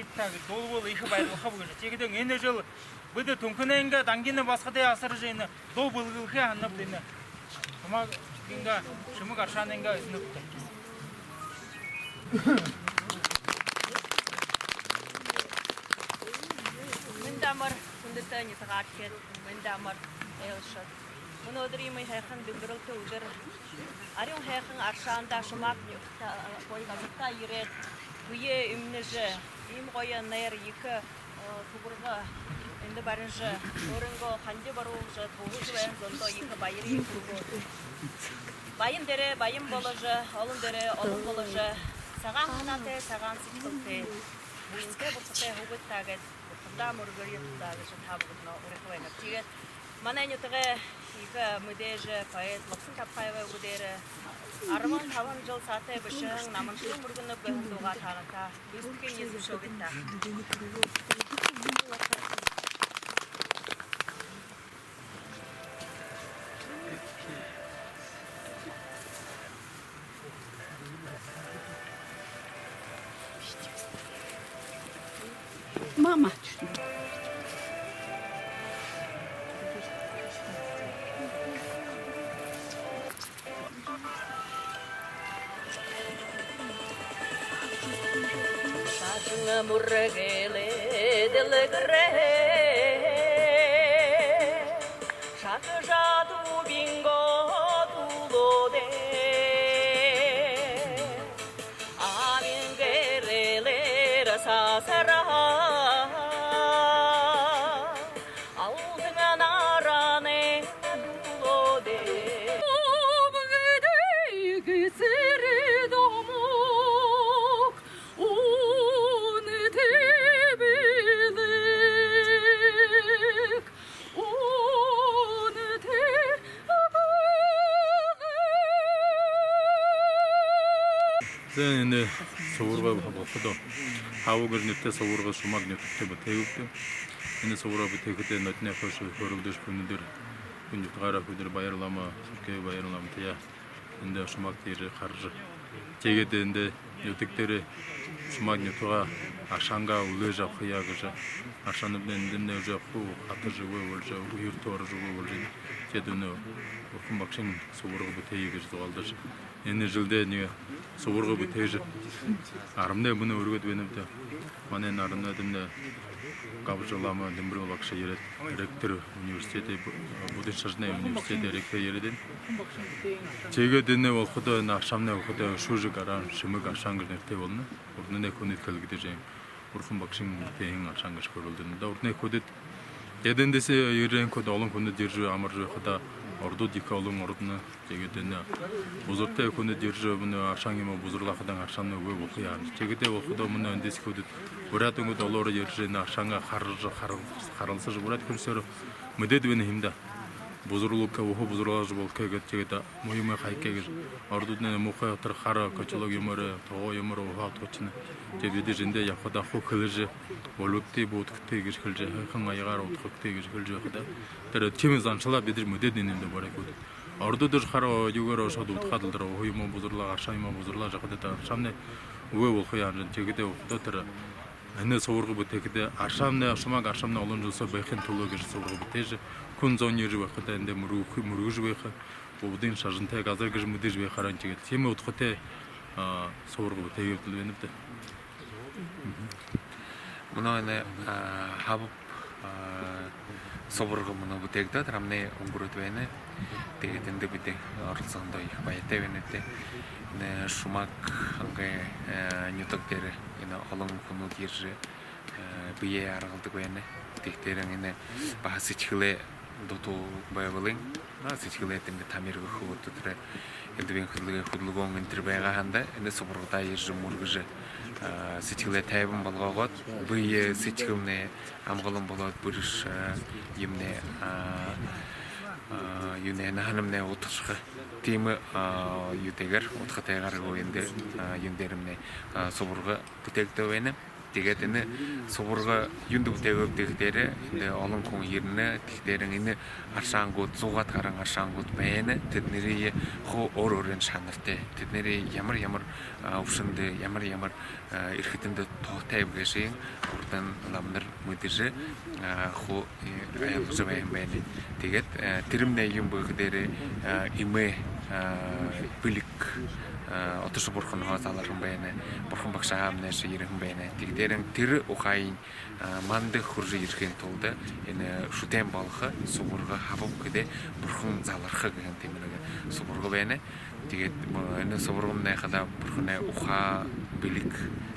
байртаг дуулбал их баярлах гэж. Тэгэхдээ энэ жил бид түнхнэнгээ дангины басгатай асарж энэ дуу бүлгэлхээ ханав энэ. Хамаг ингээ шимэг аршаанынгаа эзнэвтэй. Мендамар хүндэтэй нэтгаарчэд мендамар элшот. Өнөөдөр юм хайхан дэврэлтэ өдөр ариун хайхан аршаанда шумак гой газта ирээд үе имнэж им гоя нэр их тугурга энэ баринж өрөнгө ханди барууж бүгд байна зондоо их баярын хүргөө баян дээрээ баян болож олон дээрээ олон болж цагаан ханаатай цагаан сэтгэлтэй бүсгээ буцаатай хөвгөт таагээд даа мөргөриё таагаад тавгад нөө өрхвэна тэгээд манай нютгээ их мэдээж поэт локсон тапхайва үдээр 15 жил сатай бишэн наманчлын мөргөнө бэхдуга таната бискен езүшогта Мама. Murregele delle gre Shaka tu bingo tu lode Amin gerele rasa sara Aldına narane tu lode 근데 서울가 바빠도 하우글 늦때 서울가 수막 늦때 뭐 대국도 근데 서울가 그때 늦네 벌써 걸어들 분들 군주 가라 그들 바이르라마 그게 바이르라마 돼야 근데 수막들이 가르지 제게 되는데 요택들이 수막 늦어가 아샹가 울려져 그야 그저 아샹은 근데 저 아트지 왜 월저 우유토르 월저 제도는 금박신 서울가 대기가 좋아한다 Энэ жилдээ нэг суурга бүтээж арамны мөн өргөд бэнэмтэй манай нарнад энэ гавжлама дэмбэр багш яриад ректор университет будын шажны университет ректор яриад тэгээд энэ болоход нашамны болоход шүүжиг араа шимэг ашанг нэртэй болно урдны хүнэт хэлгдэж урхан багшин тэн ашангаш хөрөлдөн да урдны хүдэд ядэндээс ерэн код олон хүнэд ирж амар хада ордууд их олон ордно тэгээд энэ бузуртай хүнэд ирж өмнө ашангийн бузурлахадан ашааны үгүй болох юм. Тэгээд болоход өмнө эндээс хүдэд ураад өнгөд олоор ирж энэ ашанга харалсаж ураад хөрсөөр мэдэд бэн хэмдэ бузурлук өхө бузурлаж болкэ гэдэг моюмэ хайкэ гэж ордуудны мухай отор хара кочолог юмөр тоо юмөр ухаат очно. Тэгээд бид эндээ явхад аху хэлж болукти будкти гэж хэлж хэн аягаар утгахти гэж хэлж явхад тэр тийм занчлаа бид мэдэд нэмдэ барайг үү. Ордуудэр хара югээр шууд утгаад л дэр юм бузурлаа ашаа юм бузурлаа жахад шамны үгүй болох юм. Тэгээд өтөр энэ суурга бүтэхэд ашаамны ашмаг ашаамны олон зүйлсөө байхын төлөө гэж суурга бүтээж хүн зооны байхад энэ мөргөж байх будын шажинтай газар гэж мэдээж байхаар тэгээд тийм утгатай суурга бүтээгээд л байна дээ. Мөнөө хав суурга мөнөө бүтээгдээд рамны өнгөрөд байна. Тэгээд энэ бид оролцоонд их баяртай байна дээ. 네 шумак ангэ нюток дээр энэ олон хүмүүс ирж бие аргалдаг байна. Тэгтэр энэ бас ичгэлээ дутуу байвлын нас ичгэлээ энэ тамир хөөд тэр эдвэн хөдөлгөөн энэ төр байгаа ханда энэ субургада ирж мөргөж сэтгэлээ тайван болгоогоод бие сэтгэмнэ амгалан болоод бүрш юмнэ юунэ наханамнэ утгах тийм юутэйгэр утгатайгаар энэ юм дээрмнэ субурга бүтээгдээ байна. Тэгээд энэ сувурга юндүг дээгдэгдэрэ энэ олон хүн ирнэ тэгдэрэн энэ аршаангууд 100-аад гарan аршаангууд байна. Тэдний өөр өөрийн шанартай. Тэдний ямар өвшөнд ямар эрхэтэнд тоотой гэшийн урдан ламнар мэдэрэ хоо аялжбай байна. Тэгээд тэрэмнэ юм бүгдээрээ имэ бэлэг отос бурхан хаалалхан байна. Бурхан багш хаамнаас ирэх байна. Тэгдэрэн тэр ухаын манд хурж ирэхин тулд энэ шүтэн болох сувурга хавг гэдэг бурхан залархаг гэх тэмэрэг сувурга байна. Тэгээд энэ сувургамныхаа бурханы ухаа бэлэг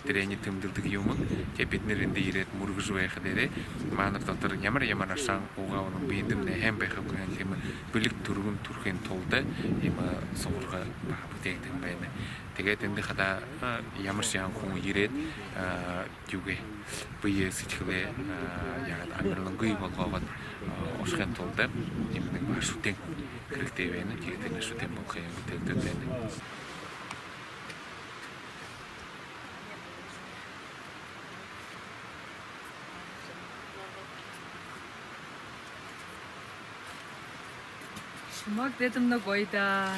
тэрний тэмдэглэдэг юм. Тэгээд бид нэр энд ирээд мөргөж байх дээрээ манад дотор ямар ашаан угаа уран биендэм хэм байх гэх юм бэлэг төргөн төрхийн тулд ийм сувурга бүтээгдэхүүн байна. Тэгээд энэ хада ямар шаан хүн ирээд юугээ бие сэтгэлээ яг амарлангүй болгоод уушхын тулд ийм нэг шүтэн хэрэгтэй байна. Тэгээд энэ шүтэн болох юм бүтээгдэхүүн байна. Шумак дэдэм ногойда.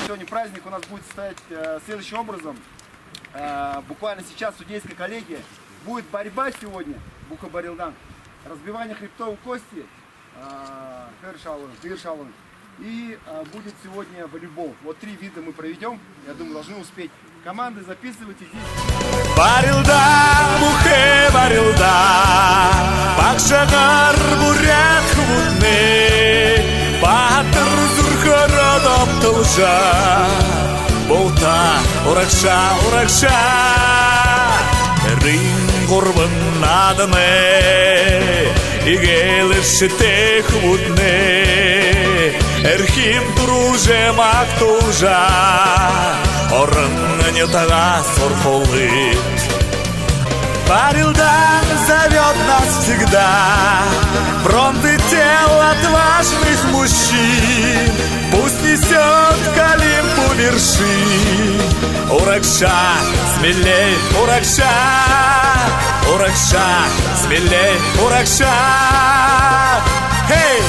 Сегодня праздник у нас будет состоять следующим образом. Буквально сейчас в судейской коллегии будет борьба сегодня, Бука-Барилдан, разбивание хребтовой кости, Хершалон, и будет сегодня волейбол. Вот 3 вида мы проведем, я думаю, должны успеть. Команды записывайте здесь. Барилдан, Бухе Барилдан, Бакшагар бурят худны, Бахатыр зурхара доптылжа, Болта уракша, Рин горбын надыны, Игелыште худны, Эрхим друже мактужа, Орын не тага сорхолыт. Барилдан зовет нас всегда, Бронзы тел отважных мужчин, Пусть несет к Олимпу вершин. Уракша, смелей, уракша, Уракша, смелей, уракша. Hey!